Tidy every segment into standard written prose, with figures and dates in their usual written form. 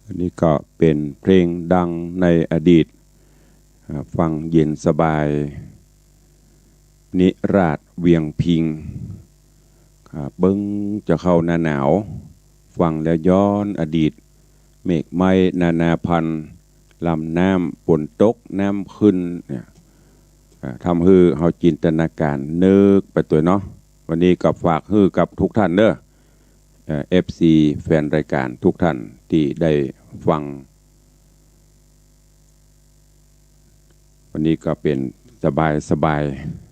อันนี้ก็เป็นเพลงดังในอดีตฟังเย็นสบายนิราศเวียงพิงเบิ้งจะเข้าหน้าหนาวฟังแล้วย้อนอดีตเมฆไม้นานาพันธุ์ลำน้ำฝนตกน้ำขึ้นเนี่ยทำให้เราจินตนาการนึกไปตัวเนาะวันนี้ก็ฝากให้กับทุกท่านเด้อFC แฟนรายการทุกท่านที่ได้ฟังวันนี้ก็เป็นสบาย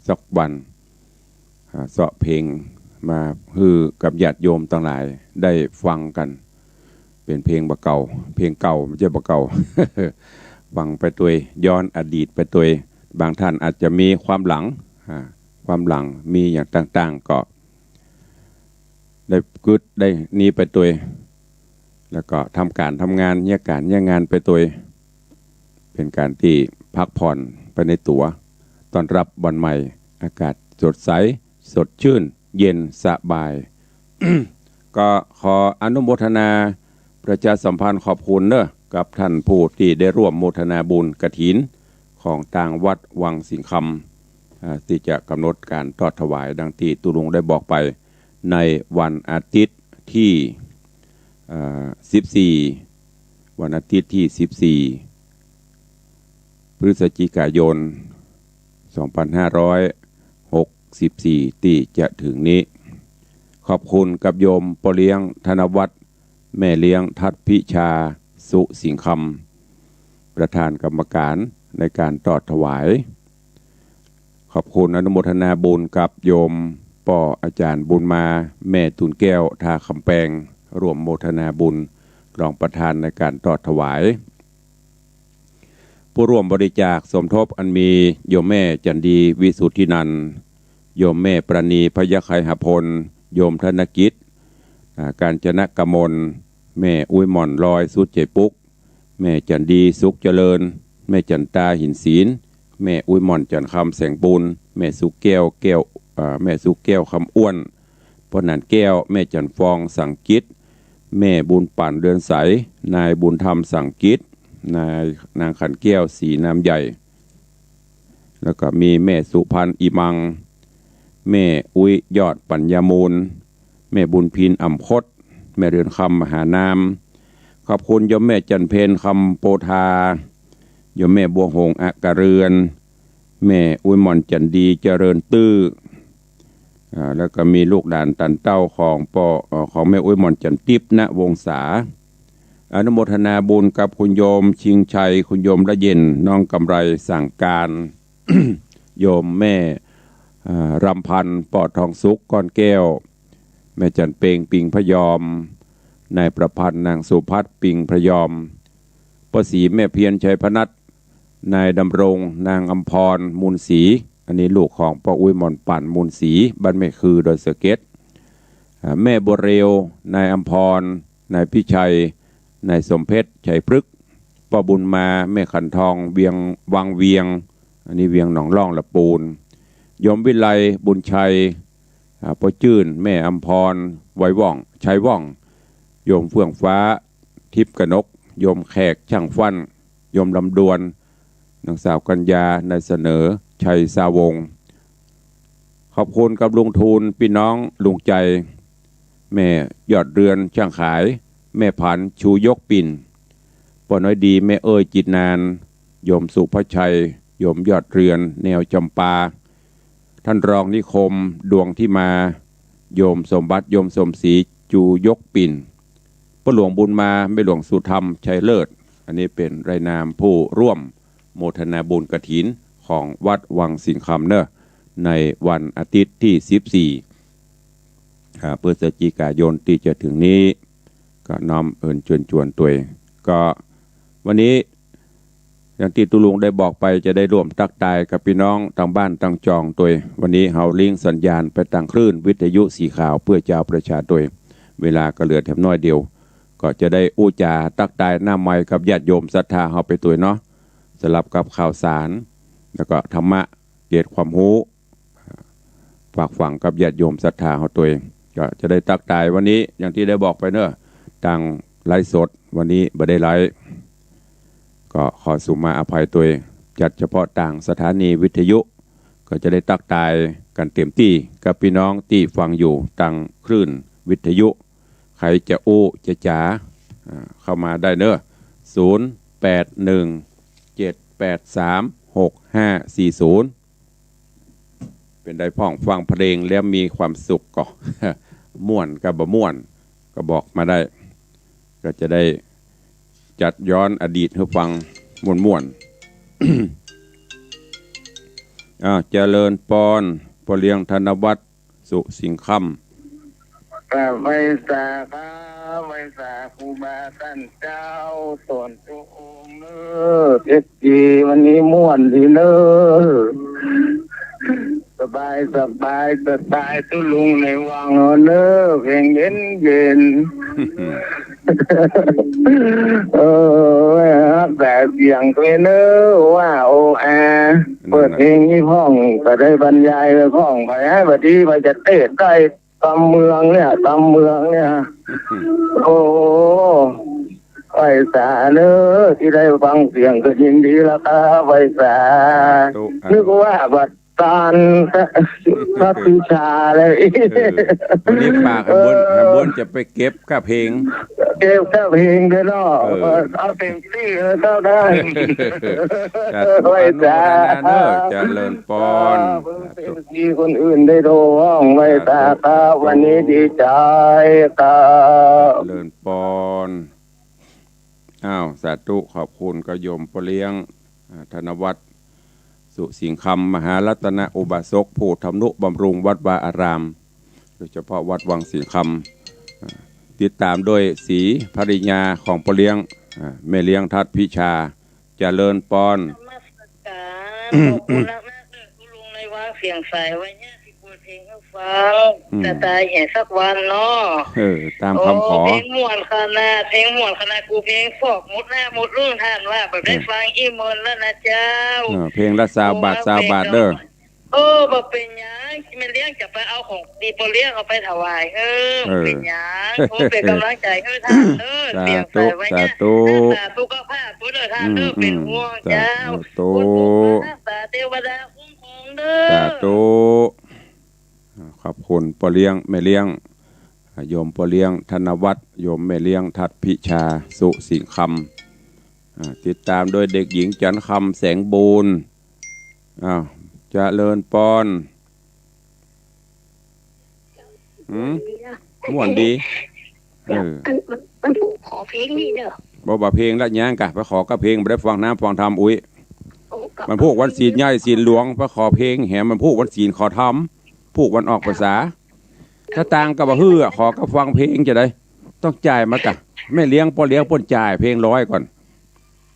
สักวันเสาะเพลงมาฮือกับญาติโยมต่างหลายได้ฟังกันเป็นเพลงบะเก่าเพลงเก่าไม่ใช่บะเก่า ฟังไปตัวย้อนอดีตไปตัวบางท่านอาจจะมีความหลังมีอย่างต่างๆก็ได้กึดได้นี้ไปตัวแล้วก็ทำงานแยกงานไปตัวเป็นการที่พักผ่อนไปในตัวตอนรับวันใหม่อากาศสดใสสดชื่นเย็นสบาย ก็ขออนุโมทนาประชาสัมพันธ์ขอบคุณเนอะกับท่านผู้ที่ได้ร่วมโมทนาบุญกฐินของต่างวัดวังสิงคำที่จะกำหนดการทอดถวายดังที่ตุลุงได้บอกไปในวันอาทิตย์ที่14วันอาทิตย์ที่14พฤศจิกายน2564ที่จะถึงนี้ขอบคุณกับโยมปเลี้ยงธนวัฒน์แม่เลี้ยงทัดพิชาสุสิงคำประธานกรรมการในการทอดถวายขอบคุณอนุโมทนาบุญกับโยมป่ออาจารย์บุญมาแม่ตุนแก้วทาคำแปงร่วมโมทนาบุญรองประธานในการทอดถวายผู้ร่วมบริจาคสมทบอันมีโยมแม่จันดีวิสุทธินันท์โยมแม่ประณีพยไคหพลโยมธนกิจการจนะกมลแม่อุ้ยหม่อนลอยสุดเจปุกแม่จันดีสุขเจริญแม่จันตาหินศีลแม่อุ้ยหม่อนจันคำแสงปูนแม่สุแก้วแม่สุแก้วคำอ้วนพ่อนันแก้วแม่จันฟองสังกิจแม่บุญปั่นเดือนใสนายบุญธรรมสังกิจนางขันแก้วสีน้ำใหญ่แล้วก็มีแม่สุพันธ์อิมังแม่อุ้ยยอดปัญญามูลแม่บุญพินอ่ำคดแม่เรือนคำมหานามขอบคุณโยมแม่จันเพนคำโปธาโยมแม่บัวหงอากาเรือนแม่อุ้ยหม่อนจันดีเจริญตื้อแล้วก็มีลูกหลานตันเต้าของแม่อุ้ยหม่อนจันทิพย์ณวงศาอนุโมทนาบุญกับคุณโยมชิงชัยคุณโยมละเย็นน้องกำไรสั่งการ โยมแม่รำพันธ์ปอดทองสุกก้อนแก้วแม่จันเปงปิงพยอมนายประพันธ์นางสุพัฒน์ปิงพยอมป้าศรีแม่เพียรชัยพนัสนายดำรงนางอำพรมูลศรีอันนี้ลูกของป้าอุ้ยหม่อนปั่นมูลศรีบ้านแม่คือโดยสเก็ตแม่บัวเร็วนายอำพรนายพิชัยนายสมเพชรชัยพฤกษ์ป้าบุญมาแม่ขันทองวังเวียงอันนี้เวียงหนองล่องละปูนโยมวิไลบุญชัยป้าจื้นแม่อำพรไว้ว่องชัยว่องโยมเฟื่องฟ้าทิพย์กนกโยมแขกช่างฟันโยมลำดวนนางสาวกัญญานายเสนอชัยสาวงขอบคุณกับลุงทูลพี่น้องลุงใจแม่ยอดเรือนช่างขายแม่ผันชูยกปิ่นป้าน้อยดีแม่เอ้ยจิตนานโยมสุภชัยโยมยอดเรือนแนวจำปาท่านรองนิคมดวงที่มาโยมสมบัติโยมสมศรีจูยกปิ่นป้าหลวงบุญมาแม่หลวงสุธรรมชัยเลิศอันนี้เป็นรายนามผู้ร่วมโมทนาบุญกฐินของวัดวังสิงคำเนอะในวันอาทิตย์ที่14พฤศจิกายนที่จะถึงนี้ก็น้อมเอิญชวนตัวก็วันนี้อย่างที่ตุลุงได้บอกไปจะได้ร่วมตักตายกับพี่น้องทางบ้านทางจองตัววันนี้เฮาลิงสัญญาณไปทางคลื่นวิทยุสีขาวเพื่อจะประชาตัวเวลาก็เหลือแถมน้อยเดียวก็จะได้อู้จาตักตายหน้าไม้กับญาติโยมศรัทธาเฮาไปตัวเนาะสลับกับข่าวสารแล้วก็ธรรมะเกียรติความรู้ฝากฝังกับญาติโยมศรัทธาเฮาตัวก็จะได้ตักตายวันนี้อย่างที่ได้บอกไปเนอะทาง ไลฟ์สดวันนี้บ่ได้ไลฟ์ก็ขอสุมาอภัยตัวจัดเฉพาะต่างสถานีวิทยุก็จะได้ตักตายกันเต็มที่กับพี่น้องที่ฟังอยู่ต่างคลื่นวิทยุใครจะอู้จะจ๋าเข้ามาได้เนอะ0817836540เป็นได้พ่องฟังเพลงแล้วมีความสุขก็ม่วนกับบ่ม่วนก็บอกมาได้ก็จะได้จัดย้อนอดีตให้ฟังม่วนๆเจริญปอนพอเลี้ยงธนวัฒน์สุสิงห์คำไว้สาขาไว้สาครูบาท่านเจ้าส่วนจุงเนอเพชรจีวันนี้ม่วนดีเนอสบายตุลุงในวังเนอเพลงเย็นแต่เสียงตัวเนอว่าโออาเปิดเพลงนี้พ้องก็ได้บรรยายเลยพ้องไปให้บัดนี้ไปจะเต้นได้ตำเมืองเนี่ยโอ้ไว้สาเนอที่ได้ฟังเสียงก็ยินดีแล้วครับไว้สานึกว่าบัดตานพระปิชาเลยวันนี้ปากบนจะไปเก็บกับเพลงด้วยเนาะเอาเต็มที่เท่าได้ไว้สาจะเลินปอน ที่คนอื่นได้โทรห้องไว้สาครับวันนี้ดีใจครับเลินปอนสาธุขอบคุณกยมปเลี้ยงธนวัฒน์สุสิงห์คำมหารัตนอุบาสกผู้ทำนุบำรุงวัดวาอารามโดยเฉพาะวัดวังสิงห์คำติดตามโดยศรีภริญาของปเลี้ยงแม่เลี้ยงทัดพิชาเจริญปอนขอบคุณมากเลยคุณลุงในว่าเสียงใสไว้เนี่ยสิเปิดเพลงให้ฟังแต่ตายเห็นสักวันเนาะตามคำขอเพลงม่วนขนาดกูเพลงฟอกมุดหน้ามุดรุ่นท่านว่าแบบได้ฟังอีมนแล้วนะเจ้าเพลงละ20 บาทเด้อบ่เป็นหยังมันเลี้ยงจะไปเอาของดีโปเลี้ยงเอาไปถวายเป็นหยังเป็นกำลังใจให้ท่านเสียงใสไว้เนี่ยสาธุก็พาพุทธท่านเป็นห่วงเจ้าสาเทวดาคุ้มครองเด้อสาธุขอบคุณปเลี้ยงแม่เลี้ยงโยมปเลี้ยงธนวัฒน์โยมแม่เลี้ยงทัดพิชาสุสิงห์คำติดตามโดยเด็กหญิงจันคำแสงบูรณ์เจริญปอนม่วนดีมันขอเพลงนี่เด้อบ่เพลงละย่างกะไปขอก็เพลงบ่ได้ฟังน้ำฟังธรรมอุ้ยมันพวกวันศีลใหญ่ศีลหลวงไปขอเพลงแหมมันพวกวันศีลขอธรรมพวกวันออกภาษาถ้าต่างกับฮื้อขอก็ฟังเพลงจะได้ต้องจ่ายมากะแม่เลี้ยงปอเลี้ยงปนจ่ายเพลง100ก่อน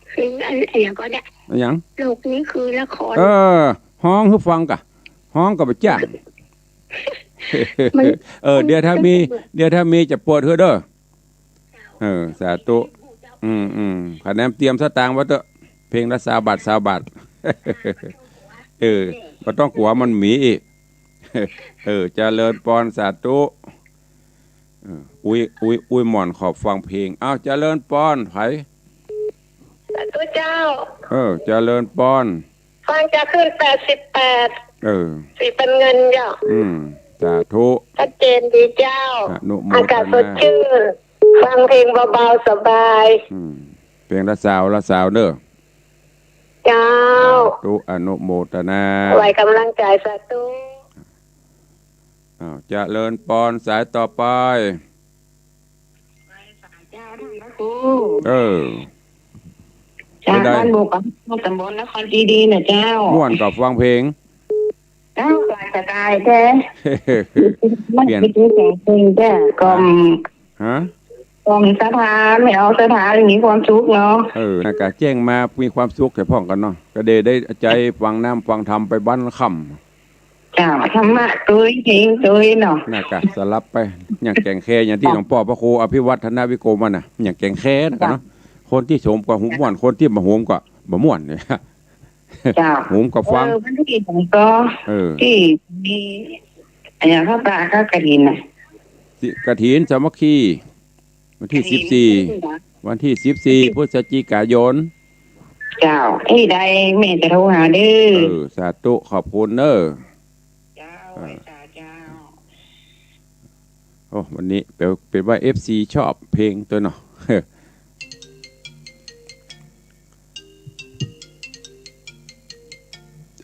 เพลงอะไรก็ได้ยังโลกนี้คือละครห้องให้ฟังกะห้องก็ไปจ้างเดี๋ยวถ้ามีจะปวดเด้อสาธุคะแนนเตรียมสตางค์ไว้เถอะเพลงละ20 บาทก็ต้องกลัวมันหมีอีกเจริญปอนสาธุอุ้ยหม่อนขอบฟังเพลงเจริญปอนไผสาธุเจ้าเจริญปอนฟังจะขึ้น88สีเป็นเงินจ้ะสาธุชัดเจนดีเจ้าอากาศสดชื่นฟังเพลงเบาๆสบายเพลงละสาวเด้อเจ้าอนุโมทนาไว้กำลังใจสาธุเจริญปอนสายต่อไปจากบ้านบุกตำบลนครจีดีนะเจ้าม่วนกับฟังเพลงเจ้าหลายสไตล์แท้มันเป็นเพลงแท้กล่อมสถานไม่เอาสถานมีความสุขเนาะอากาศแจ้งมามีความสุขแค่พ้องกันเนาะก็ได้ใจฟังน้ำฟังธรรมไปบ้านค่ำจ้าธรรมะตุ้ยจริงตุ้ยเนาะน่ากะสลับไปอย่างแก่งแค่อย่างที่หลวงพ่อพระครูอภิวัฒนวิโกมันน่ะอย่างแก่งแค่นะเนาะคนที่ชมกว่าหูม่วนคนที่มาโหมกว่าบ่ม่วนเนี่ยจ้าโหมกับฟังที่ผมก็ที่มีอย่างข้าวปลาข้าวกระถินน่ะกระถินสามัคคี วันที่14วันที่14พฤศจิกายนเจ้าที่ใดแม่จะโทรหาเด้อสาธุขอบคุณเด้อเจ้าเจ้าโอ้วันนี้เป็นว่า FC ชอบเพลงตัวเนาะ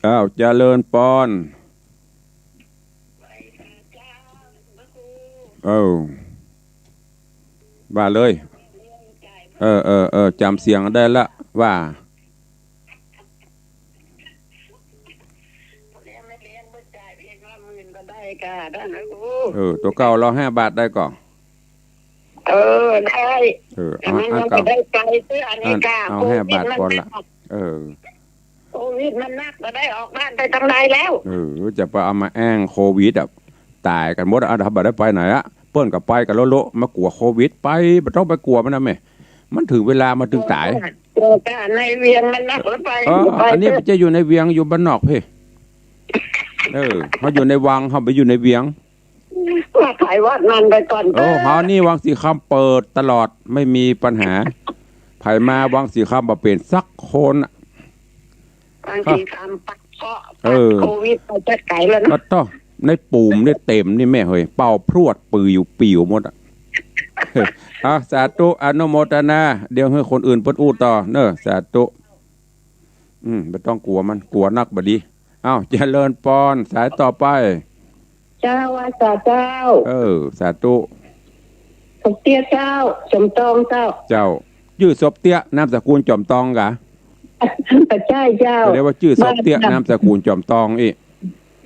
อ้าวเจริญปอนว่าเลยจำเสียงได้ละว่าตัวเก่าเรา5 บาทได้ก่อนได้เอาได้ใจซื้ออันนี้กาเอา5 บาทก่อนละโควิดมันนักก็ได้ออกบ้านไปทำไรแล้วจะไปเอามาแอ้งโควิดตายกันหมดถ้าบัดได้ไปไหนเปิ้นกับไปกับโลมากลัวโควิดไปไม่ต้องไปกลัวมันนะแม่มันถึงเวลามาถึงตายในเวียงมันนักรถไฟอันนี้จะอยู่ในเวียงอยู่บ้านนอกเพ่เขาอยู่ในวังเขาไปอยู่ในเวียงว่าถ่ายวัดมันไปก่อนเขานี่วังสีคำเปิดตลอดไม่มีปัญหาไผ่มาวังสีคำมาเป็นสักคนวังสีคำปักเกาะโควิดไปจัดไก่แล้วนะก็ต้องในปุ่มนี่เต็มนี่แม่เฮ้ยเป่าพรวดปือปิวหมดสาธุอนุโมทนาเดี๋ยวให้คนอื่นเปิ้นอู้ต่อเนอะสาธุไม่ต้องกลัวมันกลัวนักบดีเจริญปอนสายต่อไปเจ้าว่าเจ้าสาธุศพเตี้ยเจ้าจอมตองเจ้าชื่อศพเตี้ยนามสกุลจอมตองกะใช่เจ้าเรียกว่าชื่อศพเตี้ยนามสกุลจอมตองอี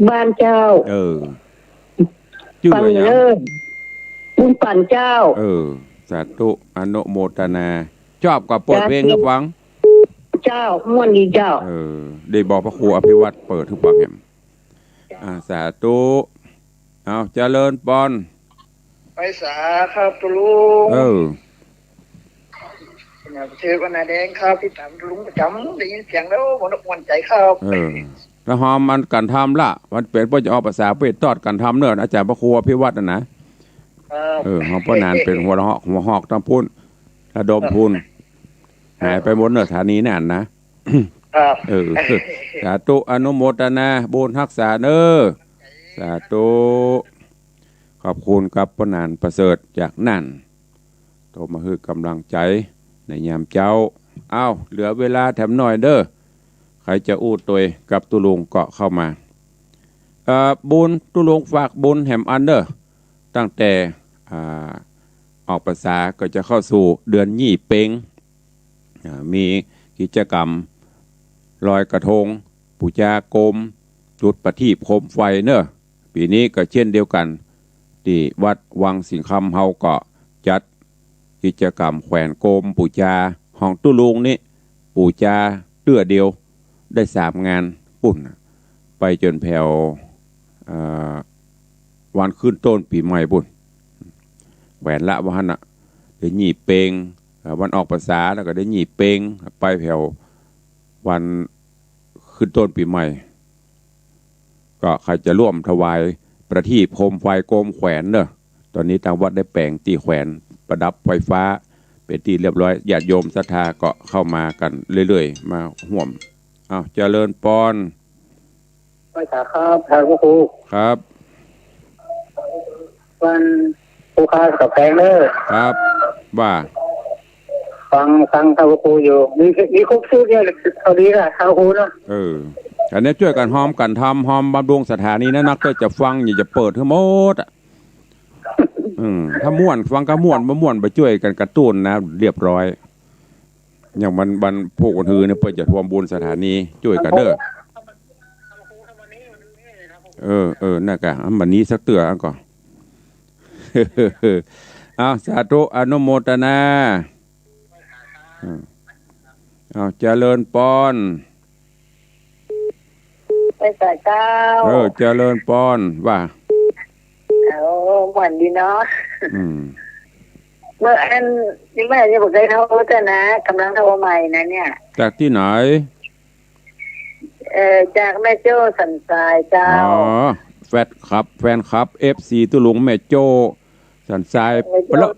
บ้านเจ้าชื่ออะไรบุญปั่นเจ้าสาธุอนุโมทนาชอบกับเปิดเพลงให้ฟังเจ้าม่วนดีเจ้าได้บอกพระครูอภิวัตรเปิดทุกปังแห่งสาธุเจริญปอนไปสาครับตุลุงชื่อวันนาแดงครับที่ตามตุลุงประจำได้ยินเสียงแล้วมันใจครับถ้าหอมมันกันทำละมันเป็นเพื่อจะออกภาษาเปิดตอดกันทำเนิ่นอาจารย์พระครูอภิวัตรนะหอมป้านานเป็นหัวหอกต้องพูนระดมพูนหายไปหมดเนอฐานีนั่นนะสาธุอนุโมทนาบุญรักษาเนอสาธุขอบคุณกับป้านานประเสริฐจากนั่นโทรมาคือกำลังใจในยามเจ้าเหลือเวลาแถมหน่อยเด้อใครจะอู้ตัวกับตุลุงเกาะเข้ามาบุญตุลุงฝากบุญแหมอันเดอร์ตั้งแต่ออกภาษาก็จะเข้าสู่เดือนยี่เพ็งมีกิจกรรมลอยกระทงปูชาโคมจุดประทีปโคมไฟเนอะปีนี้ก็เช่นเดียวกันที่วัดวังสิงคำเฮาก็จัดกิจกรรมแขวนโคมปูชาห้องตุลุงนี่ปูชาเตื้อเดียวได้3 งานปุ่นไปจนแผ่ววันขึ้นต้นปีใหม่บุญแหวนละวันน่ะได้หยี่เปงวันออกภาษาแล้วก็ได้หยี่เปงไปแผ่ววันขึ้นต้นปีใหม่ก็ใครจะร่วมถวายประทีปโคมไฟโคมแขวนเนอะตอนนี้ทางวัดได้แปลงตีแขวนประดับไฟฟ้าเป็นที่เรียบร้อยญาติโยมศรัทธาก็เข้ามากันเรื่อยๆมาห่วมเจริญปอนไปสาครับทางครูครับวันครูค้ากับแพงเนอครับว่าฟังทางครูอยู่มีครบชุดเนี่ยเขาดีละทางครูเนาะอันนี้ช่วยกันหอมกันทำหอมบำรุงสถานีนะนักก็จะฟังอย่าจะเปิดทั้งหมดถ้าม่วนฟังก็ม่วนม่วนไปช่วยกันกระตุ้นนะเรียบร้อยอย่างมันพวกคนหือเนี่ยเปิดจะทวมบุญสถานีช่วยกันเด้อน่ากะวันนี้สักเตือก่อนสาธุอนุโมทนาเจริญปอนไปใส่เจ้าเจริญปอนว่าหวานดีเนาะเมื่ออันนี่แม่จะบอกได้เท่าจะนะกำลังโทรใหม่นะเนี่ยจากที่ไหนจากแม่โจ้สันทรายเจ้าแฟนคลับ FC ตุลุงแม่โจ้สันทรายปะละ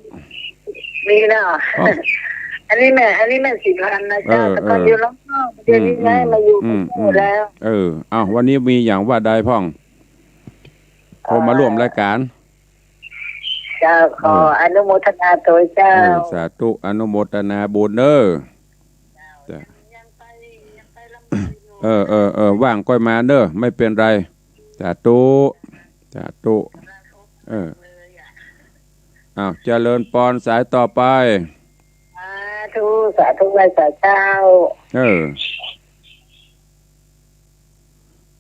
แ มีเนาะอันนี้แม่4,000นะเจ้าแต่ก่อนอยู่แล้วเดี๋ยวนี้ย้ายมาอยู่แล้วอ้าววันนี้มีอย่างว่าใดพ่องโทรมาร่วมรายการเจ้าขออนุโมทนาโดยเจ้าสาธุอนุโมทนาบุญเด้อว่างก็มาเด้อไม่เป็นไรสาธุอ้าวเจริญพรสายต่อไปสาธุไว้สาเจ้า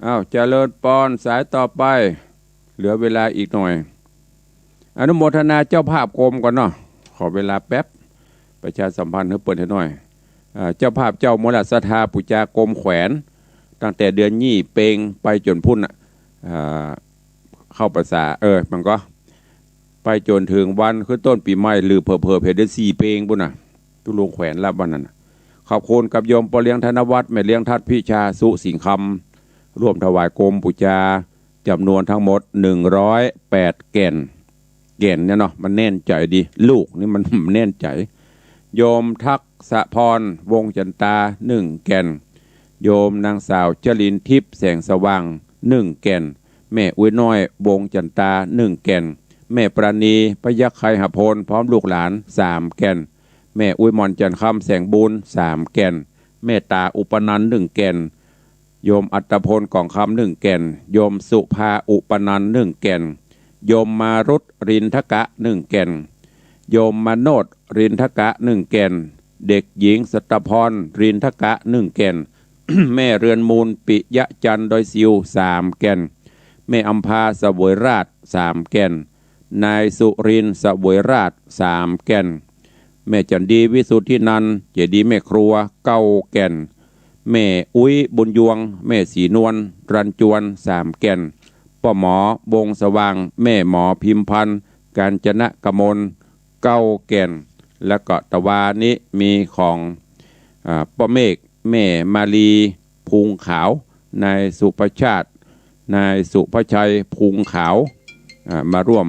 อ้าวเจริญพรสายต่อไปเหลือเวลาอีกหน่อยอนุโมทนาเจ้าภาพกรมก่อนเนาะขอเวลาแป๊บประชาสัมพันธ์ให้เปิดให้หน่อยเจ้าภาพเจ้ามลศรัทธาปุจจากรมแขวนตั้งแต่เดือนยี่เปงไปจนพุ่นเข้าภาษามันก็ไปจนถึงวันคือต้นปีใหม่หรือเพอเพเดือน4เปงพุ่นน่ะตุลงแขวนรับวันนั้นขอบคุณกับโยมปเลี้ยงธนวัฒน์แม่เลี้ยงทัดพิชาสุสิงคำร่วมถวายกรมปุจาจำนวนทั้งหมด108แก่นเนี่ยเนาะมันแน่นใจดีลูกนี่มันแน่นใจโยมทักษะพรวงจันตา1แก่นโยมนางสาวจรินทิพย์แสงสว่าง1แก่นแม่อุ้ยน้อยวงจันตา1แก่นแม่ปราณีพยัคฆ์ไคหพลพร้อมลูกหลาน3แก่นแม่อุ้ยมอนจันทร์คำแสงบุญ3แก่นแม่ตาอุปนันท์1แก่นโยมอัตพลกล่องคำ1แก่นโยมสุภาอุปนันท์1แก่นโยมมารุตรินทกะ1แก่นโยมมโนดรินทกะ1แก่นเด็กหญิงสตพรรินทกะ1แก่น แม่เรือนมูลปิยะจันทร์ดอยซิว3แก่นแม่อัมพาเสวยราช3แก่นนายสุรินทร์เสวยราช3แก่นแม่จันดีวิสุทธินันท์เจดีแม่ครัว9แก่นแม่อุ้ยบุญยวงแม่สีนวลรันจวน3แก่นป้าหมอวงสว่างแม่หมอพิมพันธ์กาญจนกมล9แก่นแล้วก็ตะวานี้มีของป้าเมฆแม่มาลีพุงขาวนายสุภชาตินายสุภชัยพุงขาวมาร่วม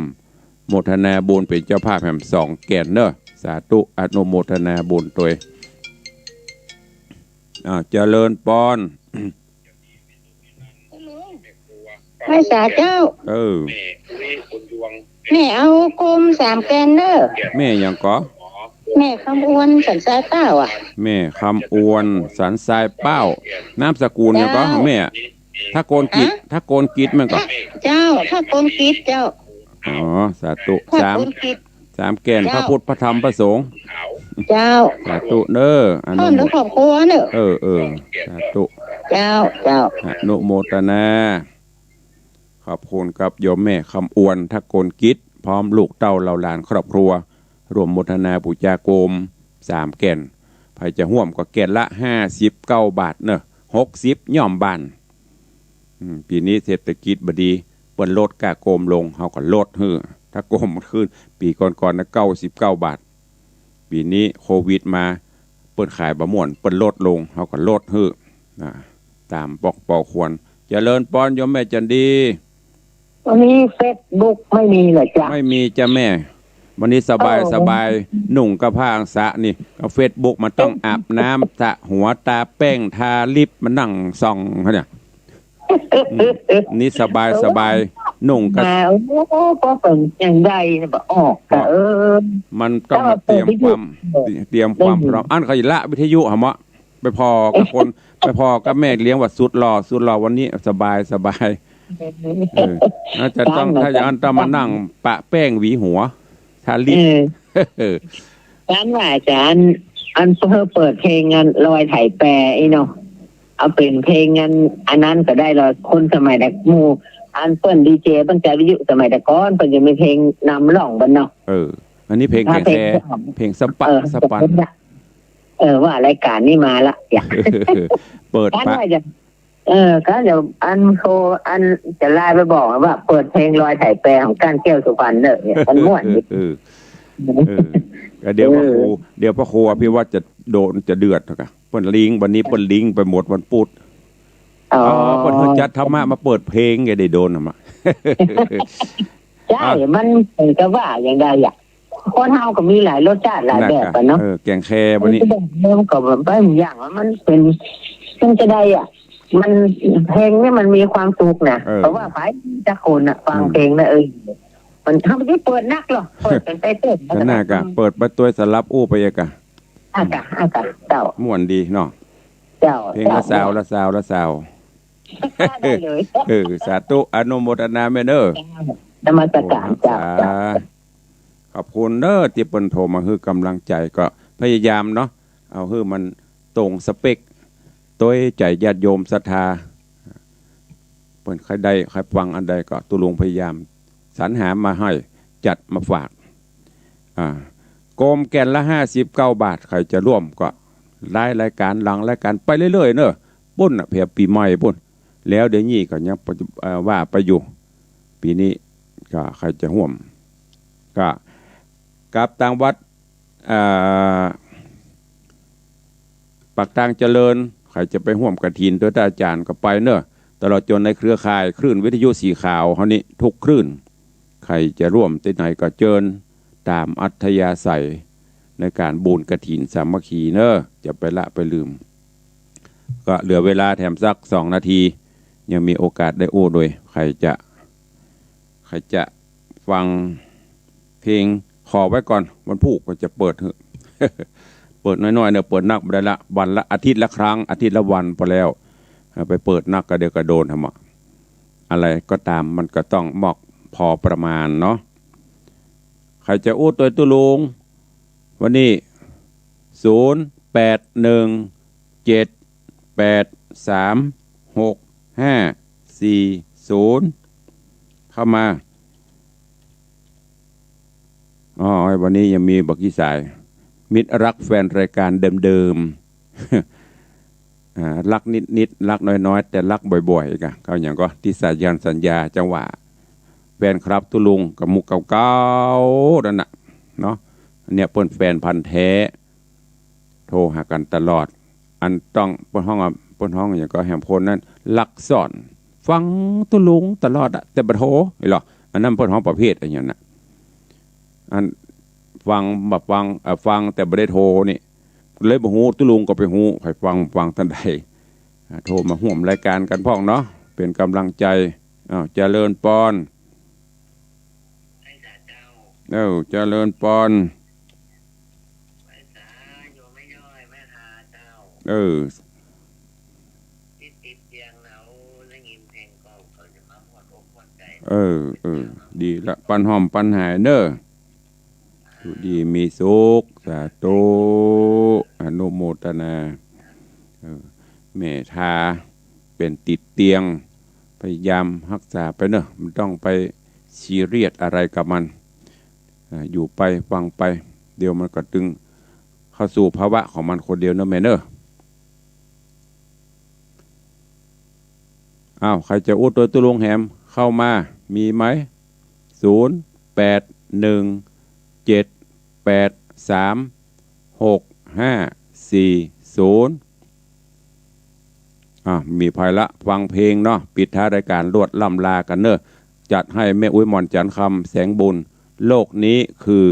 โมทนาบุญเป็นเจ้าภาพแห่ง2แก่นเนอะสาธุอนุโมทนาบุญตัวเจริญพรไม่สาเจ้าแม่เอากลม3แกนเด้อแม่ยังก็แม่คำอวนสันทรายเป้าแม่คำอวนสันทรายเป้านามสกุลยังก็แม่ถ้าโกนกิจมันก็เจ้าถ้าโกนกิจเจ้าสาธุ3แก่นพระพุทธพระธรรมพระสงฆ์เจ้าสาธุเด้ออนุโมทนาครอบครัวเด้อสาธุเจ้าอนุโมทนาขอบคุณกับโยมแม่คำอวนทักโกนกิจพร้อมลูกเต้าเหล่าหลานครอบครัวรวมโมทนาปุจจากรม3แก่นใครจะห่วมก็แก่นละ59 บาทเนอะ60ย่อมบานปีนี้เศรษฐกิจบดีเปิ้นลดกากรมลงเฮาก็ลดถ้ากรมขึ้นปีก่อนๆนะ99 บาทปีนี้โควิดมาเปิ้นขายบะม่วนเปิ้นลดลงเฮาก็ลดตามปอกควรเจริญพรโยมแม่จันดีวันนี้ Facebook ไม่มีเหรอจ๊ะไม่มีจ้ะแม่วันนี้สบายหนุ่งกระพางสะนี่ก็ Facebook มันต้องอาบน้ำสระหัวตาแป้งทาลิปมันนั่งส่องเขาเนี่ยนี่สบายหนุ่งก็ก็เป็นอย่างใดนะบอกมันต้องเตรียมความพร้อมอันเขาละวิทยุหมะไปพอกับคนไปพอกับแม่เลี้ยงว่าสุดหล่อวันนี้สบายน่าจะต้องถ้าอย่างนั้นต้องมานั่งปะแป้งหวีหัวทาลิปฉันว่าอาจารย์อันเปิดเพลงงานลอยไถแปรเนาะเอาเป็นเพลงงานอันนั้นก็ได้เลยคนสมัยแต่มูอันเปิ้นดีเจเปิ้นใจวิทยุสมัยแต่ก่อนเปิ้นจะมีเพลงนำร้องบันเนาะอันนี้เพลงแก่เพลงสปันว่ารายการนี้มาละอยากเปิดปะก็เดี๋ยวอันจะไล่ไปบอกว่าเปิดเพลงลอยไถแปรของก้านแก้วสุพรรณเนี่ยมันม่วนเดี๋ยวพระครูพี่ว่าจะเดือดค่ะเปิ้นลิงวันนี้เปิ้นลิงไปหมดวันพุธเปิ้นจัดธรรมะมาเปิดเพลงไงได้โดนมาใช่มันก็ว่าอย่างใด คนเฮาก็มีหลายรสชาติหลายแบบกันเนาะ แกงแควันนี้ เริ่มกับแบบบางอย่างมันเป็นมันจะได้อ่ะมันเพลงเนี่ยมันมีความสุขนะเพราะว่าฝ่ายจะคนอ่ะฟังเพลงนะมันทำไม่ได้เปิดนักหรอกเปิดเป็นไปเต้นน่ากะเปิดประตูสลับอู้ไปเอกะอากะเจ้าม่วนดีเนาะเจ้าเพลงละสาวได้เลยสาธุอนุโมทนาแม่เด้อนมัสการเจ้าขอบคุณเด้อที่เปิ้นโทรมาคือกำลังใจก็พยายามเนาะเอาคือมันตรงสเปคตัวใจญาติโยมศรัทธาเปิ้นใครได้ใครฟังอันใดก็ตุลุงพยายามสรรหามาให้จัดมาฝากโกมแกนละ59 บาทใครจะร่วมก็รายการหลังรายการไปเรื่อยๆเนอะปุ้นเพียบปีใหม่ปุ้นแล้วเดี๋ยวนี้ก็ยังว่าไปอยู่ปีนี้ก็ใครจะร่วมก็กับต่างวัดปักทางเจริญใครจะไปร่วมกฐินตัวอาจารย์ก็ไปเนอะตลอดจนในเครือข่ายคลื่นวิทยุสีขาวเขานี่ทุกคลื่นใครจะร่วมที่ไหนก็เจิญตามอัธยาศัยในการบูรกฐินสามัคคีเนอะจะไปละไปลืมก็เหลือเวลาแถมสัก2 นาทียังมีโอกาสได้โอ้โดยใครจะฟังเพลงขอไว้ก่อนวันพุธก็จะเปิดเปิดน้อยๆเนี่ยเปิดนักไปได้ละวันละอาทิตย์ละครั้งอาทิตย์ละวันพอแล้วไปเปิดนักก็เดี๋ยวก็โดนทำอะไรก็ตามมันก็ต้องเหมาะพอประมาณเนาะใครจะอู้ตัวตุลุงวันนี้0817836540เข้ามาวันนี้ยังมีบักกี้สายมิตรรักแฟนรายการเดิมๆรักนิดรักน้อยๆแต่รักบ่อยๆกันเขาอย่างก็ที่สายันสัญญาจังหวะแฟนครับตุลุงกับมุกเก่าๆนั่นน่ะเนาะเนี่ยเปิ้นแฟนพันธุ์แท้โทรหากันตลอดอันต้องเปิ้นห้องอย่างก็แหมพลนั่นลักซ่อนฟังตุลุงตลอดอะแต่บ่โทรอีหรออันนั้นเปิ้นห้องประเภทอะไรอย่างนั้นน่ะอันฟังแบบฟังแต่บ่ได้โทรนี่เลยบ่ฮู้ตุลุงก็ไปฮู้ใครฟังทันใดโทรมาร่วมรายการกันพ้องเนาะเป็นกำลังใจเจริญปอนเจริญปอนดีละปันหอมปันหายเนอะดีมีสุขสาธุอนุโมทนาเมตตาเป็นติดเตียงพยายามรักษาไปเนอะมันต้องไปซีเรียสอะไรกับมันอยู่ไปฟังไปเดี๋ยวมันก็ตึงเข้าสู่ภาวะของมันคนเดียวเนอะแม่เนอะใครจะอุดตัวตุลุงแหมเข้ามามีไหม0817836540มีภัยละฟังเพลงเนาะปิดท้ายรายการรวดล่ำลากันเนอะจัดให้แม่อุ้ยหม่อนจันทร์คำแสงบุญโลกนี้คือ